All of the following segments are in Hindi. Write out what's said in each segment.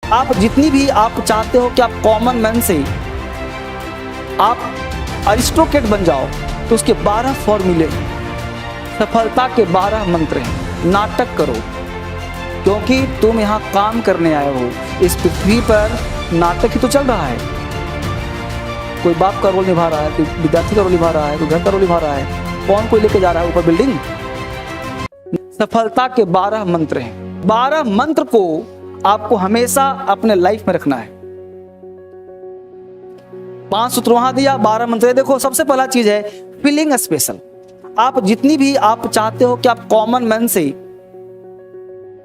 आप जितनी भी आप चाहते हो कि आप कॉमन मैन से आप अरिस्टोक्रेट बन जाओ, तो उसके 12 फॉर्मूले, सफलता के 12 मंत्र हैं। नाटक करो, क्योंकि तुम यहाँ काम करने आए हो। इस पृथ्वी पर नाटक ही तो चल रहा है। कोई बाप का रोल निभा रहा है, कोई विद्यार्थी का रोल निभा रहा है, कोई घर का रोल निभा रहा है। कौन कोई लेके जा रहा है ऊपर बिल्डिंग? सफलता के 12 मंत्र हैं। 12 मंत्र को आपको हमेशा अपने लाइफ में रखना है। 5 सूत्र वहां दिया, 12 मंत्र। देखो, सबसे पहला चीज है फीलिंग स्पेशल। आप जितनी भी आप चाहते हो कि आप कॉमन मैन से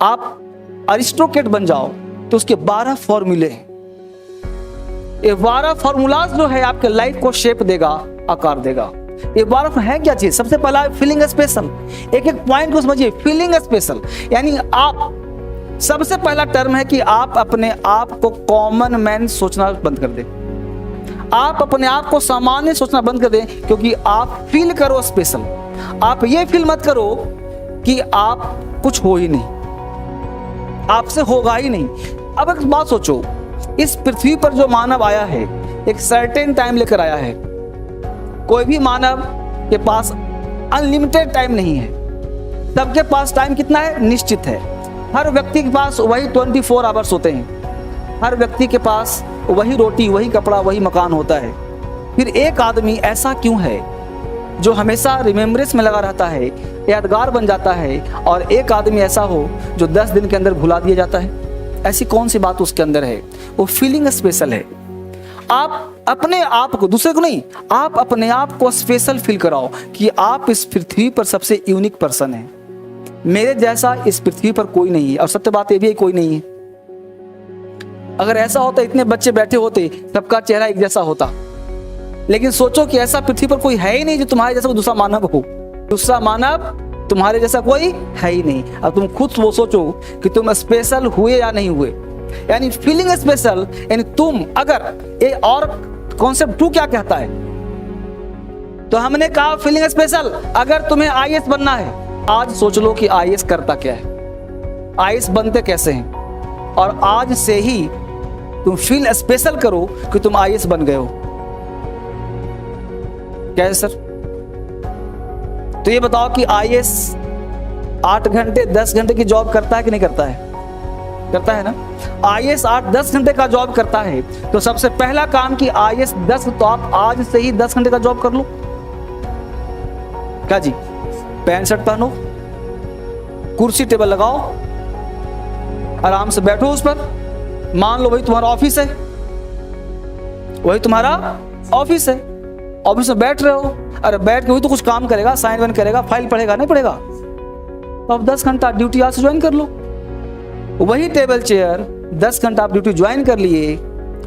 आप अरिस्टोक्रेट बन जाओ, तो उसके 12 फॉर्मूले हैं। ये 12 फॉर्मूलाज जो है आपके लाइफ को शेप देगा, आकार देगा। ये 12 है क्या चीज? सबसे पहला फीलिंग स्पेशल। एक एक पॉइंट को समझिए। फीलिंग स्पेशल यानी आप, सबसे पहला टर्म है कि आप अपने आप को कॉमन मैन सोचना बंद कर दें। आप अपने आप को सामान्य सोचना बंद कर दें, क्योंकि आप फील करो स्पेशल। आप ये फील मत करो कि आप कुछ हो ही नहीं, आपसे होगा ही नहीं। अब एक बात सोचो, इस पृथ्वी पर जो मानव आया है, एक सर्टेन टाइम लेकर आया है। कोई भी मानव के पास अनलिमिटेड टाइम नहीं है। सबके पास टाइम कितना है? निश्चित है। हर व्यक्ति के पास वही 24 आवर्स होते हैं। हर व्यक्ति के पास वही रोटी, वही कपड़ा, वही मकान होता है। फिर एक आदमी ऐसा क्यों है जो हमेशा रिमेम्बरेंस में लगा रहता है, यादगार बन जाता है, और एक आदमी ऐसा हो जो 10 दिन के अंदर भुला दिया जाता है? ऐसी कौन सी बात उसके अंदर है? वो फीलिंग स्पेशल है। आप अपने आप को, दूसरे को नहीं, आप अपने आप को स्पेशल फील कराओ कि आप इस पृथ्वी पर सबसे यूनिक पर्सन है। मेरे जैसा इस पृथ्वी पर कोई नहीं है। और सत्य बात ये भी है, कोई नहीं है। अगर ऐसा होता, इतने बच्चे बैठे होते, सबका चेहरा एक जैसा होता। लेकिन सोचो कि ऐसा पृथ्वी पर कोई है ही नहीं जो तुम्हारे जैसा कोई दूसरा मानव हो। दूसरा मानव तुम्हारे जैसा कोई है ही नहीं। अब तुम खुद वो सोचो कि तुम स्पेशल हुए या नहीं हुए। यानी फीलिंग स्पेशल, यानी तुम अगर ये, और कॉन्सेप्ट 2 क्या कहता है? तो हमने कहा फीलिंग स्पेशल, अगर तुम्हें आईएएस बनना है, आज सोच लो कि आईएएस करता क्या है, आईएएस बनते कैसे हैं, और आज से ही तुम फील स्पेशल करो कि तुम आईएएस बन गए हो। कैसे सर? तो ये बताओ कि आईएएस 8 घंटे 10 घंटे की जॉब करता है कि नहीं करता है? करता है ना। आईएएस 8-10 घंटे का जॉब करता है, तो सबसे पहला काम कि आईएएस 10, तो आप आज से ही 10 घंटे का जॉब कर लो। क्या जी? पैंट शर्ट पहनो, कुर्सी टेबल लगाओ, आराम से बैठो उस पर। मान लो वही तुम्हारा ऑफिस है, वही तुम्हारा ऑफिस है। ऑफिस में बैठ रहे हो, अरे बैठ के वही तो कुछ काम करेगा, साइन वाइन करेगा, फाइल पढ़ेगा, नहीं पढ़ेगा? तो आप 10 घंटा ड्यूटी आज से ज्वाइन कर लो। वही टेबल चेयर 10 घंटा आप ड्यूटी ज्वाइन कर लिए,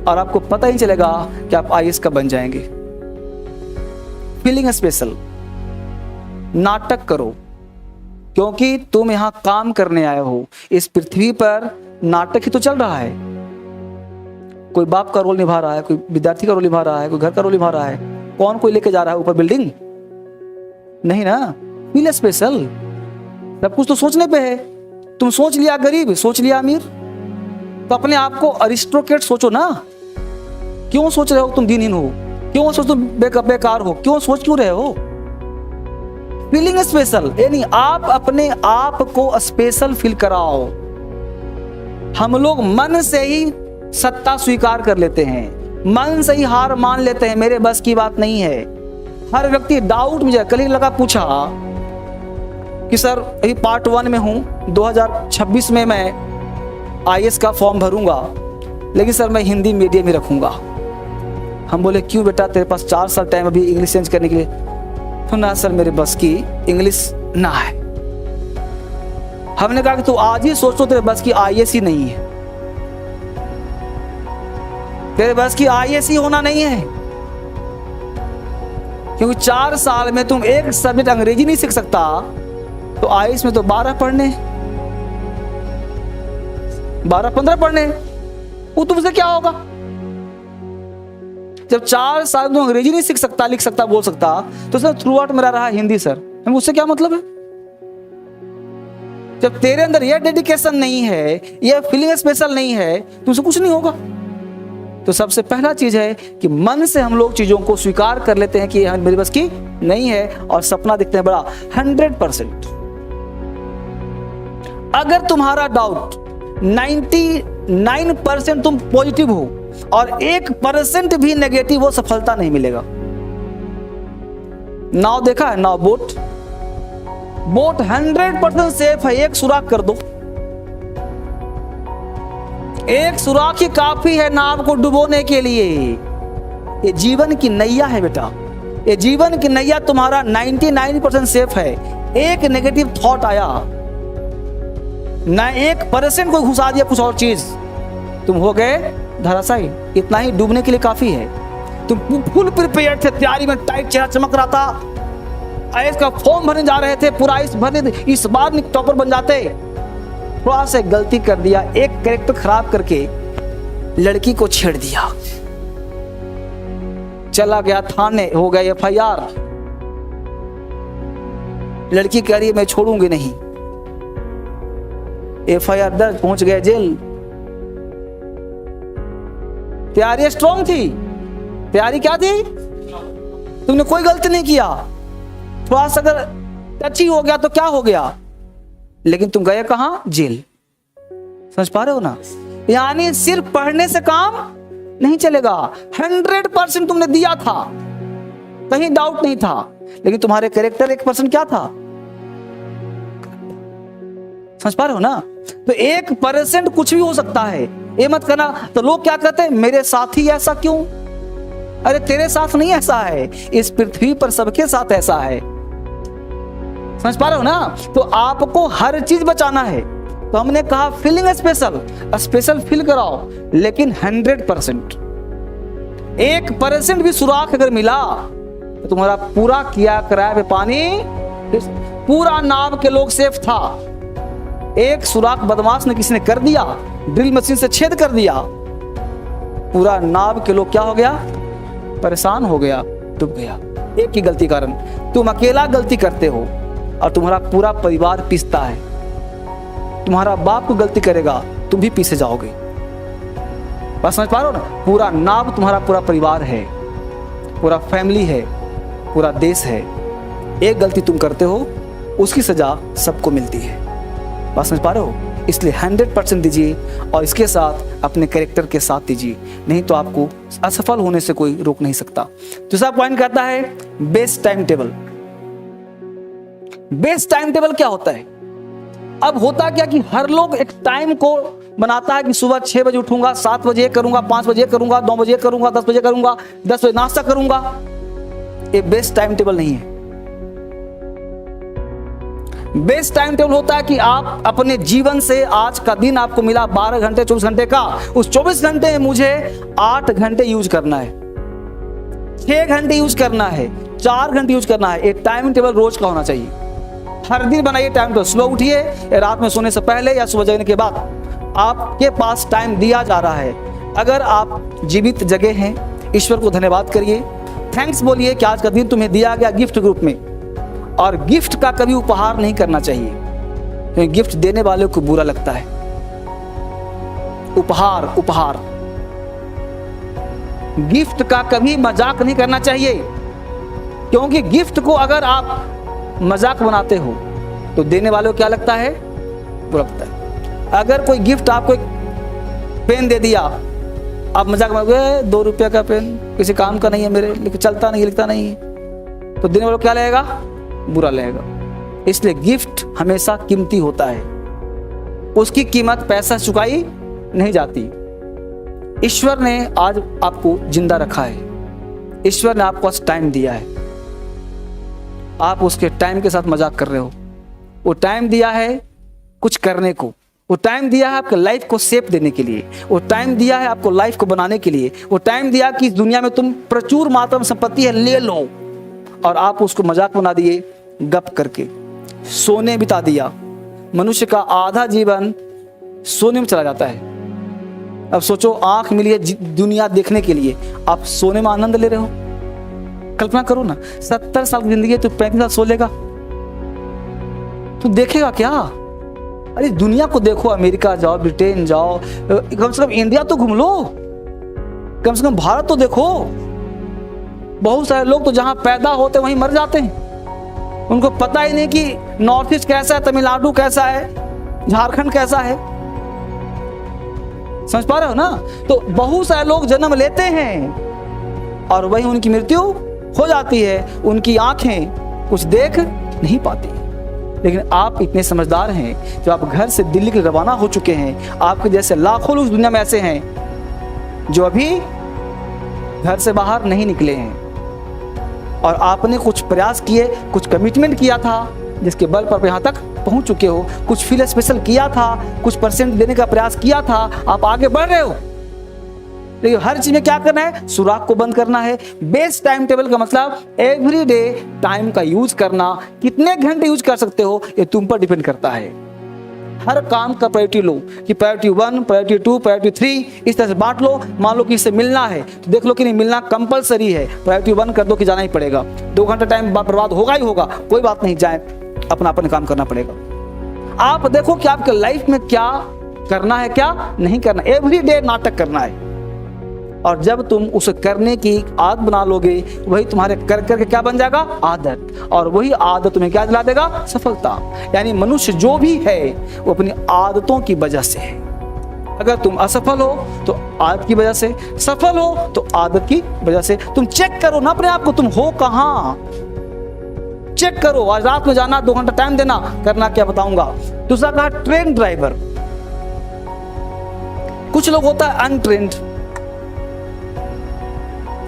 और आपको पता ही चलेगा कि आप आईएएस कब बन जाएंगे। Feeling special. नाटक करो, क्योंकि तुम यहां काम करने आए हो। इस पृथ्वी पर नाटक ही तो चल रहा है। कोई बाप का रोल निभा रहा है, कोई विद्यार्थी का रोल निभा रहा है, कोई घर का रोल निभा रहा है। कौन कोई लेके जा रहा है ऊपर बिल्डिंग? नहीं ना। Feel special. सब कुछ तो सोचने पे है। तुम सोच लिया गरीब, सोच लिया अमीर, तो अपने आप को अरिस्टोक्रेट सोचो ना। क्यों सोच रहे हो तुम दिनहीन हो? क्यों सोच तुम बेकार हो? क्यों सोच क्यों रहे हो? फीलिंग स्पेशल यानी आप अपने आप को स्पेशल फील कराओ। हम लोग मन से ही सत्ता स्वीकार कर लेते हैं, मन से ही हार मान लेते हैं, मेरे बस की बात नहीं है। हर व्यक्ति डाउट में जाए। कल ही लगा पूछा कि सर अभी पार्ट 1 में हूं, 2026 में मैं आईएएस का फॉर्म भरूंगा, लेकिन सर मैं हिंदी मीडियम ही रखूंगा। हम बोले क्यों बेटा, तेरे पास 4 साल टाइम अभी इंग्लिश चेंज करने के लिए। तो ना सर मेरे बस की इंग्लिश ना है। हमने कहा कि तू आज ही सोच लो, तेरे बस की आईएएस ही नहीं है, तेरे बस की आईएएस ही होना नहीं है। क्योंकि 4 साल में तुम एक सब्जेक्ट अंग्रेजी नहीं सीख सकता, तो आईएएस में तो 12 पढ़ने, 12-15 पढ़ने, वो तुमसे क्या होगा? जब 4 साल तुम अंग्रेजी नहीं सीख सकता, लिख सकता, बोल सकता, तो सर थ्रू आउट मेरा रहा हिंदी। सर उससे क्या मतलब है? जब तेरे अंदर यह डेडिकेशन नहीं है, यह फीलिंग स्पेशल नहीं है, तो उसे कुछ नहीं होगा। तो सबसे पहला चीज है कि मन से हम लोग चीजों को स्वीकार कर लेते हैं कि यह मेरे बस की नहीं है, और सपना दिखते हैं बड़ा 100%। अगर तुम्हारा डाउट 99% तुम पॉजिटिव हो और 1% भी नेगेटिव हो, सफलता नहीं मिलेगा। नाव देखा है, नाव, बोट 100% सेफ है। एक सुराख कर दो, एक सुराख ही काफी है नाव को डुबोने के लिए। ये जीवन की नैया है बेटा, ये जीवन की नैया तुम्हारा 99% सेफ है। एक नेगेटिव थॉट आया ना, 1% को घुसा दिया कुछ और चीज, तुम हो गए धराशायी। इतना ही डूबने के लिए काफी है। तुम फुल प्रिपेयर्ड थे, तैयारी में टाइट, चेहरा चमक रहा था, आईएएस का फॉर्म भरने जा रहे थे, पूरा इस बार टॉपर बन जाते। थोड़ा सा गलती कर दिया, एक कैरेक्टर खराब करके लड़की को छेड़ दिया, चला गया थाने, हो गया FIR। लड़की कह रही है मैं छोड़ूंगी नहीं, FIR दर्ज, पहुंच गया जेल। तैयारी स्ट्रॉन्ग थी, तैयारी क्या थी, तुमने कोई गलती नहीं किया। थोड़ा सा अगर टची हो गया तो क्या हो गया, लेकिन तुम गए कहां, जेल। समझ पा रहे हो ना? यानी सिर्फ पढ़ने से काम नहीं चलेगा। 100% तुमने दिया था, कहीं डाउट नहीं था, लेकिन तुम्हारे कैरेक्टर 1% क्या था, समझ पा रहे हो ना? तो 1% कुछ भी हो सकता है, ये मत करना। तो लोग क्या कहते हैं, मेरे साथ ही ऐसा क्यों? अरे तेरे साथ नहीं ऐसा है, इस पृथ्वी पर सबके साथ ऐसा है। समझ पा रहे हो ना? तो आपको हर चीज बचाना है। तो हमने कहा फीलिंग स्पेशल फील कराओ, लेकिन 100%। 1% भी सुराख अगर मिला तो तुम्हारा पूरा किया कराया पे पानी, पूरा नाव के लोग सेफ था। एक सुराख बदमाश ने किसी ने कर दिया, ड्रिल मशीन से छेद कर दिया, पूरा नाव के लोग क्या हो गया, परेशान हो गया, डूब गया। एक ही गलती कारण तुम अकेला गलती करते हो और तुम्हारा पूरा परिवार पीसता है। तुम्हारा बाप को गलती करेगा, तुम भी पीछे जाओगे। बात समझ पा रहे हो ना? पूरा नाव तुम्हारा पूरा परिवार है, पूरा फैमिली है, पूरा देश है। एक गलती तुम करते हो, उसकी सजा सबको मिलती है। बात समझ पा रहे हो? इसलिए 100% दीजिए और इसके साथ अपने कैरेक्टर के साथ दीजिए, नहीं तो आपको असफल होने से कोई रोक नहीं सकता। दूसरा पॉइंट कहता है best time table. Best time table क्या होता है? अब होता क्या कि हर लोग एक टाइम को बनाता है कि सुबह 6 बजे उठूंगा, 7 बजे करूंगा, 5 बजे करूंगा, 9 बजे करूंगा, 10 बजे करूंगा, 10 बजे नाश्ता करूंगा। ये बेस्ट टाइम टेबल नहीं है। बेस्ट टाइम टेबल होता है कि आप अपने जीवन से, आज का दिन आपको मिला 12 घंटे 24 घंटे का, उस 24 घंटे में मुझे 8 घंटे यूज करना है, 6 घंटे यूज करना है, 4 घंटे यूज करना है। एक टाइम टेबल रोज का होना चाहिए। हर दिन बनाइए टाइम टेबल। सुबह उठिए, रात में सोने से पहले या सुबह जगने के बाद आपके पास टाइम दिया जा रहा है। अगर आप जीवित जगह हैं, ईश्वर को धन्यवाद करिए, थैंक्स बोलिए कि आज का दिन तुम्हें दिया गया गिफ्ट रूप में। और गिफ्ट का कभी उपहार नहीं करना चाहिए, क्योंकि गिफ्ट देने वाले को बुरा लगता है। उपहार गिफ्ट का कभी मजाक नहीं करना चाहिए, क्योंकि गिफ्ट को अगर आप मजाक बनाते हो तो देने वाले को क्या लगता है, बुरा लगता है। अगर कोई गिफ्ट आपको एक पेन दे दिया, आप मजाक बनाओगे, 2 रुपया का पेन, किसी काम का नहीं है मेरे, लेकिन चलता नहीं, लिखता नहीं है, तो देने वाले को क्या लगेगा, बुरा लगेगा। इसलिए गिफ्ट हमेशा कीमती होता है, उसकी कीमत पैसा चुकाई नहीं जाती। ईश्वर ने आज आपको जिंदा रखा है, ईश्वर ने आपको आज टाइम दिया है, आप उसके टाइम के साथ मजाक कर रहे हो। वो टाइम दिया है कुछ करने को, वो टाइम दिया है आपके लाइफ को शेप देने के लिए, वो टाइम दिया है आपको लाइफ को बनाने के लिए, वो टाइम दिया कि दुनिया में तुम प्रचुर मात्रा में संपत्ति है, ले लो, और आप उसको मजाक बना दिए, गप करके सोने बिता दिया। मनुष्य का आधा जीवन सोने में चला जाता है। अब सोचो, आंख मिली है दुनिया देखने के लिए, आप सोने में आनंद ले रहे हो। कल्पना करो ना, 70 साल की जिंदगी है, तू 35 साल सो लेगा, तू देखेगा क्या? अरे दुनिया को देखो, अमेरिका जाओ, ब्रिटेन जाओ, कम से कम इंडिया तो घूम लो, कम से कम भारत तो देखो। बहुत सारे लोग तो जहां पैदा होते वहीं मर जाते हैं, उनको पता ही नहीं कि नॉर्थ ईस्ट कैसा है, तमिलनाडु कैसा है, झारखंड कैसा है। समझ पा रहे हो ना? तो बहुत सारे लोग जन्म लेते हैं और वही उनकी मृत्यु हो जाती है, उनकी आंखें कुछ देख नहीं पाती। लेकिन आप इतने समझदार हैं, जब आप घर से दिल्ली के रवाना हो चुके हैं, आपके जैसे लाखों लोग दुनिया में ऐसे हैं जो अभी घर से बाहर नहीं निकले हैं, और आपने कुछ प्रयास किए, कुछ कमिटमेंट किया था, जिसके बल पर यहाँ तक पहुंच चुके हो। कुछ फील स्पेशल किया था, कुछ परसेंट देने का प्रयास किया था, आप आगे बढ़ रहे हो। लेकिन हर चीज में क्या करना है? सुराग को बंद करना है। बेस्ट टाइम टेबल का मतलब एवरीडे टाइम का यूज करना। कितने घंटे यूज कर सकते हो ये तुम पर डिपेंड करता है। हर काम का प्रायोरिटी लो कि प्रायोरिटी 1, प्रायोरिटी 2, प्रायोरिटी 3, इस तरह से बांट लो। मान लो कि इससे मिलना है तो देख लो कि नहीं मिलना कंपलसरी है, प्रायोरिटी 1 कर दो कि जाना ही पड़ेगा। 2 घंटा टाइम बर्बाद होगा ही होगा, कोई बात नहीं, जाए अपना काम करना पड़ेगा। आप देखो कि आपके लाइफ में क्या करना है, क्या नहीं करना। एवरीडे नाटक करना है, और जब तुम उसे करने की आदत बना लोगे, वही तुम्हारे कर करके क्या बन जाएगा? आदत। और वही आदत तुम्हें क्या दिला देगा? सफलता। यानी मनुष्य जो भी है वो अपनी आदतों की वजह से है। अगर तुम असफल हो तो आदत की वजह से, सफल हो तो आदत की वजह से। तुम चेक करो ना अपने आप को, तुम हो कहां। चेक करो। आज रात में जाना, 2 घंटा टाइम देना, करना क्या बताऊंगा। दूसरा कहा ट्रेन ड्राइवर। कुछ लोग होता है अनट्रेंड,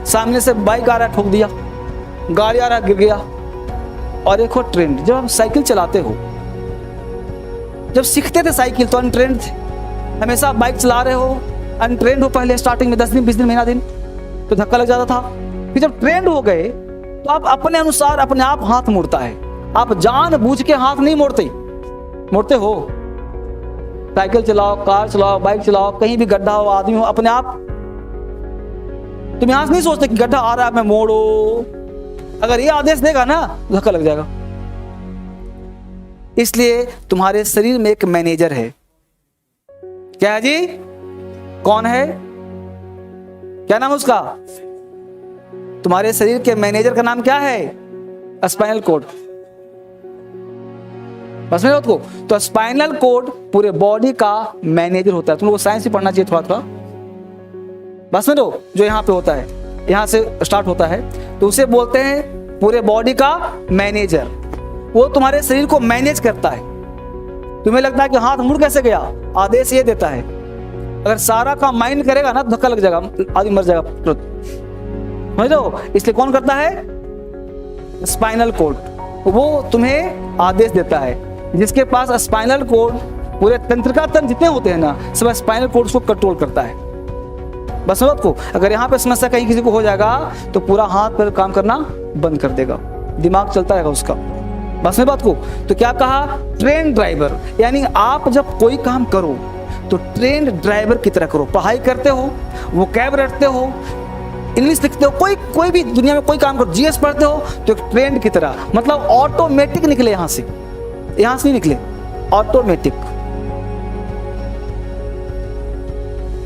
सामने से बाइक आ रहा है ठोक दिया, गाड़ी आ रहा है गिर गया। और एक हो ट्रेंड। जब आप साइकिल चलाते हो, जब सीखते थे साइकिल तो अनट्रेंड थे, हमेशा बाइक चला रहे हो, अनट्रेंड हो। पहले स्टार्टिंग में 10 दिन 20 दिन महीना दिन तो धक्का लग जाता था। फिर जब ट्रेंड हो गए तो आप अपने अनुसार अपने आप हाथ मुड़ता है। आप जानबूझ के हाथ नहीं मोड़ते हो। साइकिल चलाओ, कार चलाओ, बाइक चलाओ, कहीं भी गड्ढा हो, आदमी हो, अपने आप तुम यहां से नहीं सोचते कि गड्ढा आ रहा है मैं मोड़ो। अगर ये आदेश देगा ना धक्का लग जाएगा। इसलिए तुम्हारे शरीर में एक मैनेजर है। क्या है जी? कौन है? क्या नाम उसका? तुम्हारे शरीर के मैनेजर का नाम क्या है? Spinal cord. बस में को तो स्पाइनल कोड पूरे बॉडी का मैनेजर होता है। तुम लोग साइंस भी पढ़ना चाहिए थोड़ा। बस में जो यहाँ पे होता है, यहाँ से स्टार्ट होता है, तो उसे बोलते हैं पूरे बॉडी का मैनेजर। वो तुम्हारे शरीर को मैनेज करता है। तुम्हें लगता है कि हाथ मुड़ कैसे गया? आदेश ये देता है। अगर सारा काम माइंड करेगा ना तो धक्का लग जाएगा, आदमी मर जाएगा। समझ लो? इसलिए कौन करता है? Spinal cord. वो तुम्हें आदेश देता है। जिसके पास स्पाइनल कोड, पूरे तंत्रिका तंत्र जितने होते हैं ना, सब स्पाइनल कोड उसको कंट्रोल करता है। बस बात को, अगर यहाँ पे समस्या कहीं किसी को हो जाएगा तो पूरा हाथ पैर काम करना बंद कर देगा, दिमाग चलता रहेगा उसका। बस में बात को, तो क्या कहा? Train driver. यानी आप जब कोई काम करो तो ट्रेन ड्राइवर की तरह करो। पढ़ाई करते हो, वो कैब रटते हो, इंग्लिश लिखते हो, कोई भी दुनिया में कोई काम करो, जीएस पढ़ते हो तो एक ट्रेन की तरह, मतलब ऑटोमेटिक निकले। यहां से नहीं निकले, ऑटोमेटिक।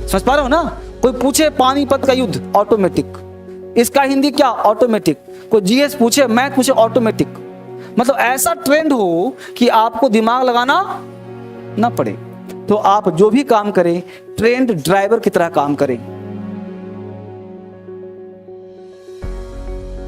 समझ पा रहे हो ना? कोई पूछे पानीपत का युद्ध, ऑटोमेटिक। इसका हिंदी क्या? ऑटोमेटिक। कोई जीएस पूछे, मैथ पूछे, ऑटोमेटिक। मतलब ऐसा ट्रेंड हो कि आपको दिमाग लगाना ना पड़े। तो आप जो भी काम करें ट्रेंड ड्राइवर की तरह काम करें।